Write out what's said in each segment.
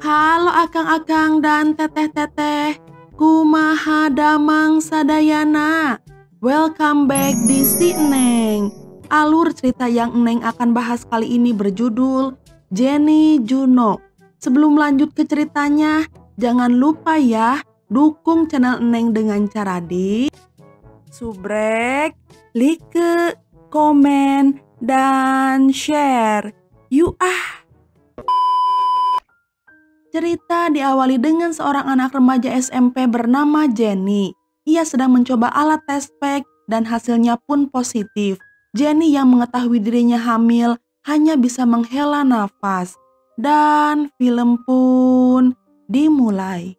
Halo akang-akang dan teteh-teteh, kumaha damang sadayana. Welcome back di Si Neng. Alur cerita yang Neng akan bahas kali ini berjudul Jenny Juno. Sebelum lanjut ke ceritanya, jangan lupa ya dukung channel Neng dengan cara di subrek, like, komen, dan share. Yuk Cerita diawali dengan seorang anak remaja SMP bernama Jenny. Ia sedang mencoba alat tes pack dan hasilnya pun positif. Jenny yang mengetahui dirinya hamil hanya bisa menghela nafas. Dan film pun dimulai.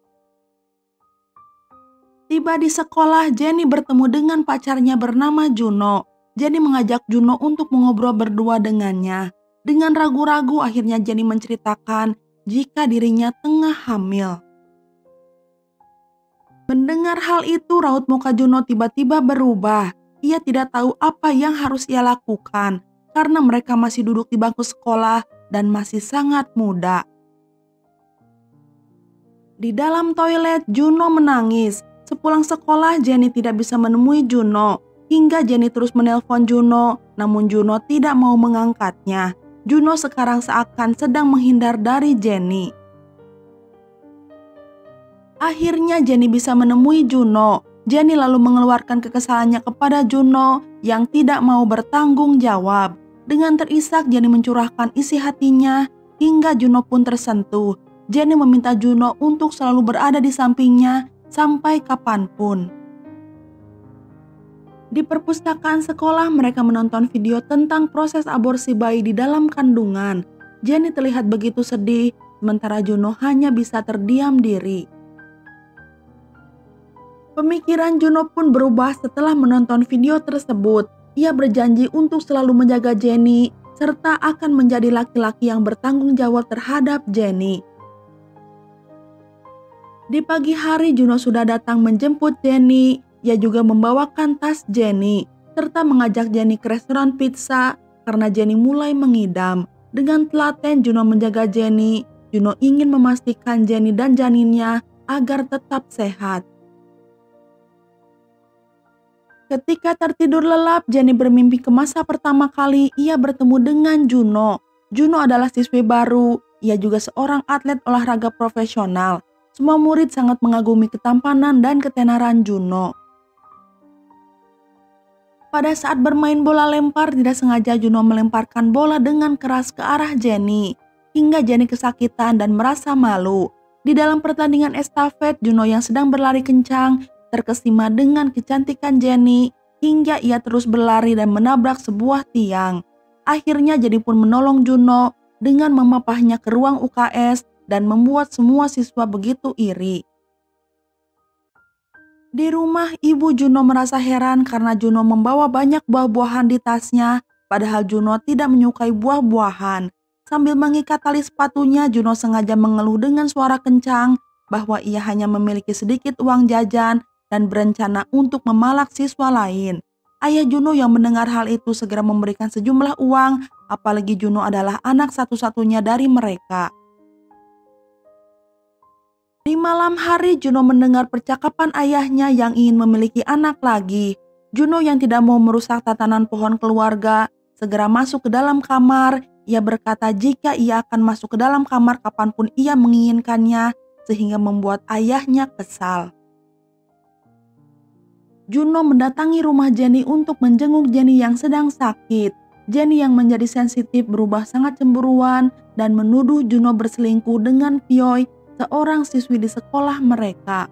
Tiba di sekolah, Jenny bertemu dengan pacarnya bernama Juno. Jenny mengajak Juno untuk mengobrol berdua dengannya. Dengan ragu-ragu akhirnya Jenny menceritakan jika dirinya tengah hamil. Mendengar hal itu, raut muka Juno tiba-tiba berubah. Ia tidak tahu apa yang harus ia lakukan karena mereka masih duduk di bangku sekolah dan masih sangat muda. Di dalam toilet, Juno menangis. Sepulang sekolah, Jenny tidak bisa menemui Juno. Hingga Jenny terus menelpon Juno, namun Juno tidak mau mengangkatnya. Juno sekarang seakan sedang menghindar dari Jenny. Akhirnya Jenny bisa menemui Juno. Jenny lalu mengeluarkan kekesalannya kepada Juno yang tidak mau bertanggung jawab. Dengan terisak Jenny mencurahkan isi hatinya hingga Juno pun tersentuh. Jenny meminta Juno untuk selalu berada di sampingnya sampai kapanpun. Di perpustakaan sekolah mereka menonton video tentang proses aborsi bayi di dalam kandungan. Jenny terlihat begitu sedih, sementara Juno hanya bisa terdiam diri. Pemikiran Juno pun berubah setelah menonton video tersebut. Ia berjanji untuk selalu menjaga Jenny, serta akan menjadi laki-laki yang bertanggung jawab terhadap Jenny. Di pagi hari Juno sudah datang menjemput Jenny. Ia juga membawakan tas Jenny, serta mengajak Jenny ke restoran pizza karena Jenny mulai mengidam. Dengan telaten Juno menjaga Jenny, Juno ingin memastikan Jenny dan janinnya agar tetap sehat. Ketika tertidur lelap, Jenny bermimpi ke masa pertama kali ia bertemu dengan Juno. Juno adalah siswi baru, ia juga seorang atlet olahraga profesional. Semua murid sangat mengagumi ketampanan dan ketenaran Juno. Pada saat bermain bola lempar, tidak sengaja Juno melemparkan bola dengan keras ke arah Jenny. Hingga Jenny kesakitan dan merasa malu. Di dalam pertandingan estafet, Juno yang sedang berlari kencang terkesima dengan kecantikan Jenny. Hingga ia terus berlari dan menabrak sebuah tiang. Akhirnya Jenny pun menolong Juno dengan memapahnya ke ruang UKS dan membuat semua siswa begitu iri. Di rumah, ibu Juno merasa heran karena Juno membawa banyak buah-buahan di tasnya, padahal Juno tidak menyukai buah-buahan. Sambil mengikat tali sepatunya, Juno sengaja mengeluh dengan suara kencang bahwa ia hanya memiliki sedikit uang jajan dan berencana untuk memalak siswa lain. Ayah Juno yang mendengar hal itu segera memberikan sejumlah uang, apalagi Juno adalah anak satu-satunya dari mereka. Di malam hari, Juno mendengar percakapan ayahnya yang ingin memiliki anak lagi. Juno yang tidak mau merusak tatanan pohon keluarga, segera masuk ke dalam kamar. Ia berkata jika ia akan masuk ke dalam kamar kapanpun ia menginginkannya, sehingga membuat ayahnya kesal. Juno mendatangi rumah Jenny untuk menjenguk Jenny yang sedang sakit. Jenny yang menjadi sensitif berubah sangat cemburuan dan menuduh Juno berselingkuh dengan Pioy, seorang siswi di sekolah mereka.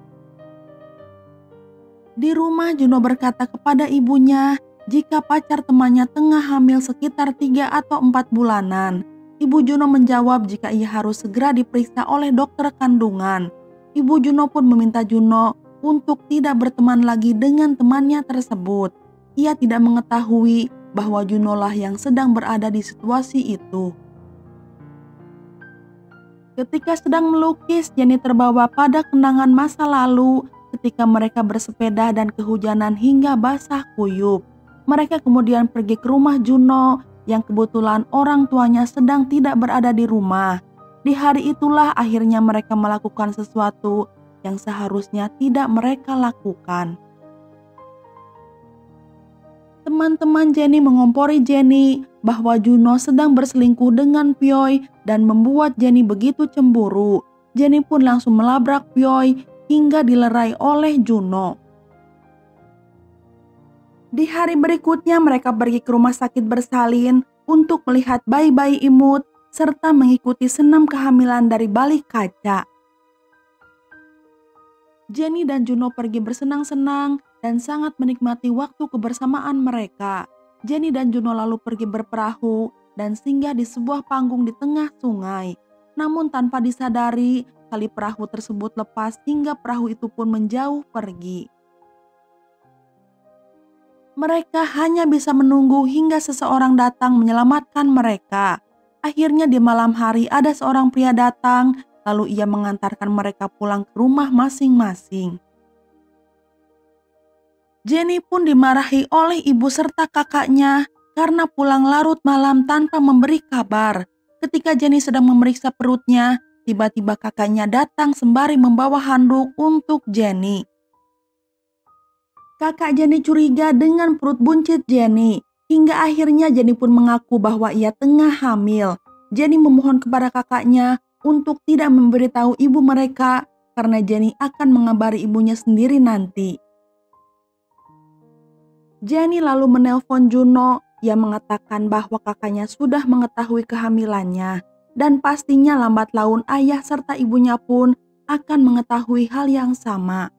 Di rumah, Juno berkata kepada ibunya jika pacar temannya tengah hamil sekitar 3 atau 4 bulanan. Ibu Juno menjawab jika ia harus segera diperiksa oleh dokter kandungan. Ibu Juno pun meminta Juno untuk tidak berteman lagi dengan temannya tersebut. Ia tidak mengetahui bahwa Juno lah yang sedang berada di situasi itu. Ketika sedang melukis, Jenny terbawa pada kenangan masa lalu ketika mereka bersepeda dan kehujanan hingga basah kuyup. Mereka kemudian pergi ke rumah Juno yang kebetulan orang tuanya sedang tidak berada di rumah. Di Di hari itulah akhirnya mereka melakukan sesuatu yang seharusnya tidak mereka lakukan. Teman-teman Jenny mengompori Jenny bahwa Juno sedang berselingkuh dengan Pyoy dan membuat Jenny begitu cemburu. Jenny pun langsung melabrak Pyoy hingga dilerai oleh Juno. Di hari berikutnya mereka pergi ke rumah sakit bersalin untuk melihat bayi-bayi imut serta mengikuti senam kehamilan dari balik kaca. Jenny dan Juno pergi bersenang-senang dan sangat menikmati waktu kebersamaan mereka. Jenny dan Juno lalu pergi berperahu dan singgah di sebuah panggung di tengah sungai. Namun tanpa disadari, tali perahu tersebut lepas hingga perahu itu pun menjauh pergi. Mereka hanya bisa menunggu hingga seseorang datang menyelamatkan mereka. Akhirnya di malam hari ada seorang pria datang, lalu ia mengantarkan mereka pulang ke rumah masing-masing. Jenny pun dimarahi oleh ibu serta kakaknya karena pulang larut malam tanpa memberi kabar. Ketika Jenny sedang memeriksa perutnya, tiba-tiba kakaknya datang sembari membawa handuk untuk Jenny. Kakak Jenny curiga dengan perut buncit Jenny. Hingga akhirnya Jenny pun mengaku bahwa ia tengah hamil. Jenny memohon kepada kakaknya untuk tidak memberitahu ibu mereka karena Jenny akan mengabari ibunya sendiri nanti. Jenny lalu menelpon Juno yang mengatakan bahwa kakaknya sudah mengetahui kehamilannya dan pastinya lambat laun ayah serta ibunya pun akan mengetahui hal yang sama.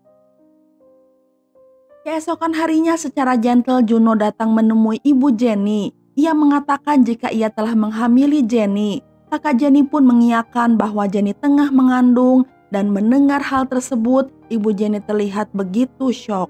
Keesokan harinya secara gentle Juno datang menemui ibu Jenny. Ia mengatakan jika ia telah menghamili Jenny. Kakak Jenny pun mengiyakan bahwa Jenny tengah mengandung dan mendengar hal tersebut, ibu Jenny terlihat begitu syok.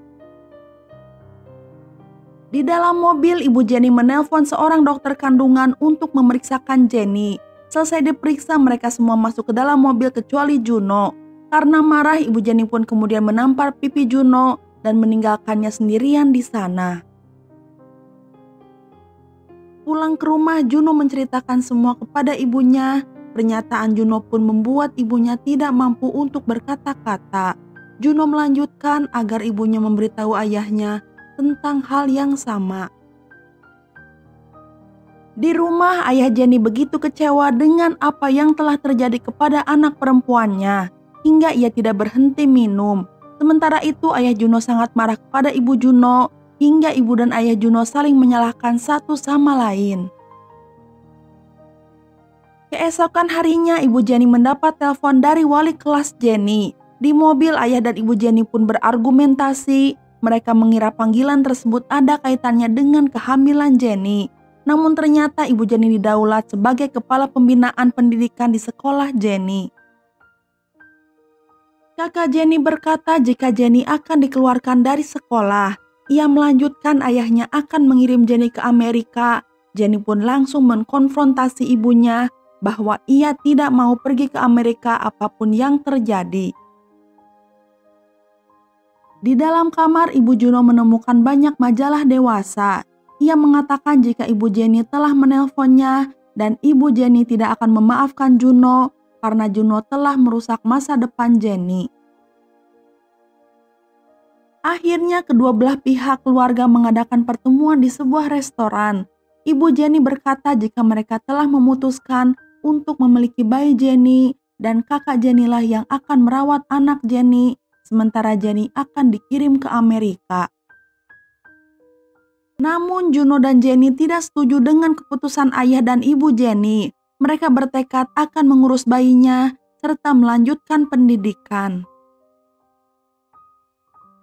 Di dalam mobil, ibu Jenny menelpon seorang dokter kandungan untuk memeriksakan Jenny. Selesai diperiksa, mereka semua masuk ke dalam mobil kecuali Juno. Karena marah, ibu Jenny pun kemudian menampar pipi Juno dan meninggalkannya sendirian di sana. Pulang ke rumah, Juno menceritakan semua kepada ibunya. Pernyataan Juno pun membuat ibunya tidak mampu untuk berkata-kata. Juno melanjutkan agar ibunya memberitahu ayahnya tentang hal yang sama. Di rumah, ayah Jenny begitu kecewa dengan apa yang telah terjadi kepada anak perempuannya, hingga ia tidak berhenti minum. Sementara itu, ayah Juno sangat marah kepada ibu Juno, hingga ibu dan ayah Juno saling menyalahkan satu sama lain. Keesokan harinya, ibu Jenny mendapat telepon dari wali kelas Jenny. Di mobil, ayah dan ibu Jenny pun berargumentasi. Mereka mengira panggilan tersebut ada kaitannya dengan kehamilan Jenny. Namun ternyata ibu Jenny didaulat sebagai kepala pembinaan pendidikan di sekolah Jenny. Kakak Jenny berkata jika Jenny akan dikeluarkan dari sekolah. Ia melanjutkan ayahnya akan mengirim Jenny ke Amerika. Jenny pun langsung mengkonfrontasi ibunya bahwa ia tidak mau pergi ke Amerika apapun yang terjadi. Di dalam kamar, ibu Juno menemukan banyak majalah dewasa. Ia mengatakan jika ibu Jenny telah menelponnya dan ibu Jenny tidak akan memaafkan Juno karena Juno telah merusak masa depan Jenny. Akhirnya kedua belah pihak keluarga mengadakan pertemuan di sebuah restoran. Ibu Jenny berkata jika mereka telah memutuskan untuk memiliki bayi Jenny dan kakak Jenny lah yang akan merawat anak Jenny, sementara Jenny akan dikirim ke Amerika. Namun Juno dan Jenny tidak setuju dengan keputusan ayah dan ibu Jenny. Mereka bertekad akan mengurus bayinya serta melanjutkan pendidikan.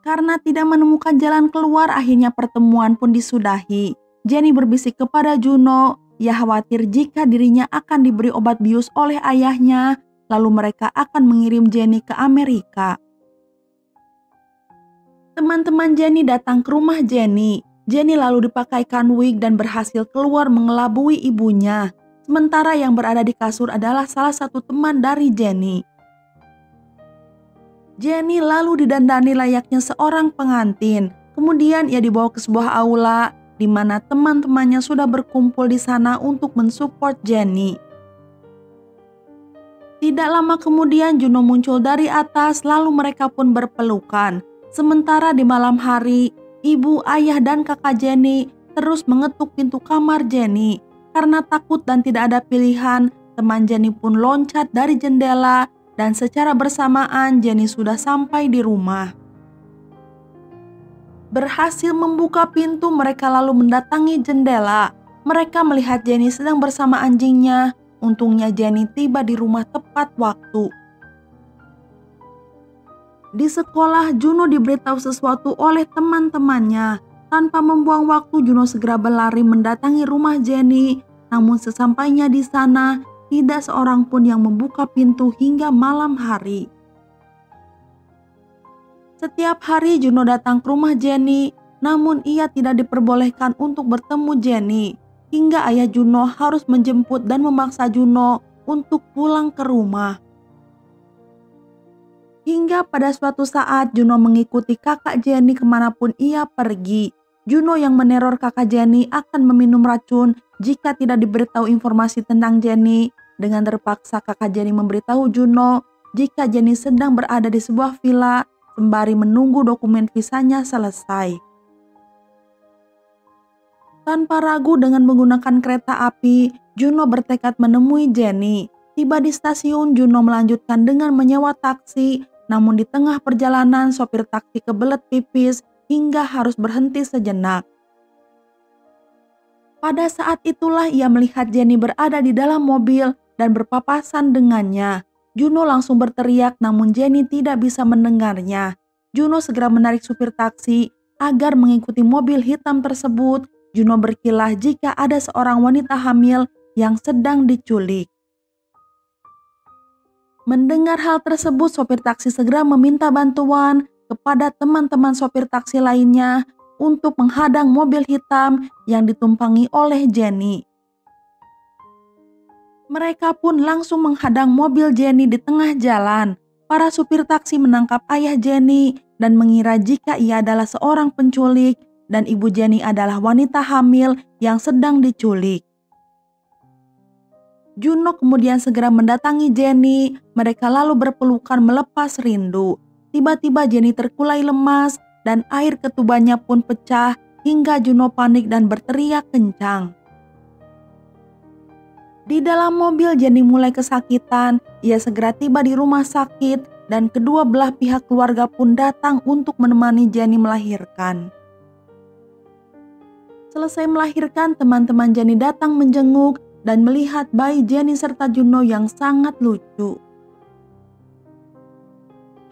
Karena tidak menemukan jalan keluar, akhirnya pertemuan pun disudahi. Jenny berbisik kepada Juno, ia khawatir jika dirinya akan diberi obat bius oleh ayahnya, lalu mereka akan mengirim Jenny ke Amerika. Teman-teman Jenny datang ke rumah Jenny. Jenny lalu dipakaikan wig dan berhasil keluar mengelabui ibunya. Sementara yang berada di kasur adalah salah satu teman dari Jenny. Jenny lalu didandani layaknya seorang pengantin. Kemudian ia dibawa ke sebuah aula di mana teman-temannya sudah berkumpul di sana untuk mensupport Jenny. Tidak lama kemudian Juno muncul dari atas, lalu mereka pun berpelukan. Sementara di malam hari, ibu, ayah, dan kakak Jenny terus mengetuk pintu kamar Jenny. Karena takut dan tidak ada pilihan, teman Jenny pun loncat dari jendela dan secara bersamaan Jenny sudah sampai di rumah. Berhasil membuka pintu, mereka lalu mendatangi jendela. Mereka melihat Jenny sedang bersama anjingnya. Untungnya Jenny tiba di rumah tepat waktu. Di sekolah, Juno diberitahu sesuatu oleh teman-temannya. Tanpa membuang waktu, Juno segera berlari mendatangi rumah Jenny. Namun sesampainya di sana, tidak seorang pun yang membuka pintu hingga malam hari. Setiap hari Juno datang ke rumah Jenny, namun ia tidak diperbolehkan untuk bertemu Jenny. Hingga ayah Juno harus menjemput dan memaksa Juno untuk pulang ke rumah. Hingga pada suatu saat Juno mengikuti kakak Jenny kemanapun ia pergi. Juno yang meneror kakak Jenny akan meminum racun jika tidak diberitahu informasi tentang Jenny. Dengan terpaksa kakak Jenny memberitahu Juno jika Jenny sedang berada di sebuah villa sembari menunggu dokumen visanya selesai. Tanpa ragu dengan menggunakan kereta api, Juno bertekad menemui Jenny. Tiba di stasiun, Juno melanjutkan dengan menyewa taksi, namun di tengah perjalanan sopir taksi kebelet pipis hingga harus berhenti sejenak. Pada saat itulah ia melihat Jenny berada di dalam mobil dan berpapasan dengannya. Juno langsung berteriak, namun Jenny tidak bisa mendengarnya. Juno segera menarik supir taksi agar mengikuti mobil hitam tersebut. Juno berkilah jika ada seorang wanita hamil yang sedang diculik. Mendengar hal tersebut, sopir taksi segera meminta bantuan kepada teman-teman sopir taksi lainnya untuk menghadang mobil hitam yang ditumpangi oleh Jenny. Mereka pun langsung menghadang mobil Jenny di tengah jalan. Para supir taksi menangkap ayah Jenny dan mengira jika ia adalah seorang penculik dan ibu Jenny adalah wanita hamil yang sedang diculik. Juno kemudian segera mendatangi Jenny. Mereka lalu berpelukan melepas rindu. Tiba-tiba Jenny terkulai lemas dan air ketubannya pun pecah hingga Juno panik dan berteriak kencang. Di dalam mobil Jenny mulai kesakitan. Ia segera tiba di rumah sakit dan kedua belah pihak keluarga pun datang untuk menemani Jenny melahirkan. Selesai melahirkan, teman-teman Jenny datang menjenguk dan melihat bayi Jenny serta Juno yang sangat lucu.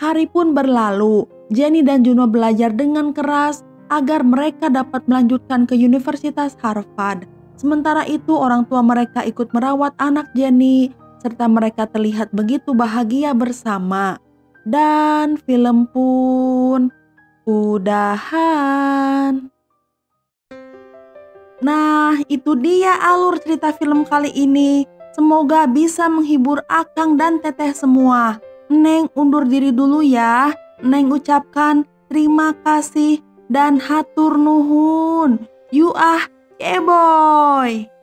Hari pun berlalu. Jenny dan Juno belajar dengan keras agar mereka dapat melanjutkan ke Universitas Harvard. Sementara itu orang tua mereka ikut merawat anak Jenny serta mereka terlihat begitu bahagia bersama. Dan film pun udahan. Nah, itu dia alur cerita film kali ini. Semoga bisa menghibur Akang dan Teteh semua. Neng undur diri dulu ya. Neng ucapkan terima kasih dan hatur nuhun. You keboy.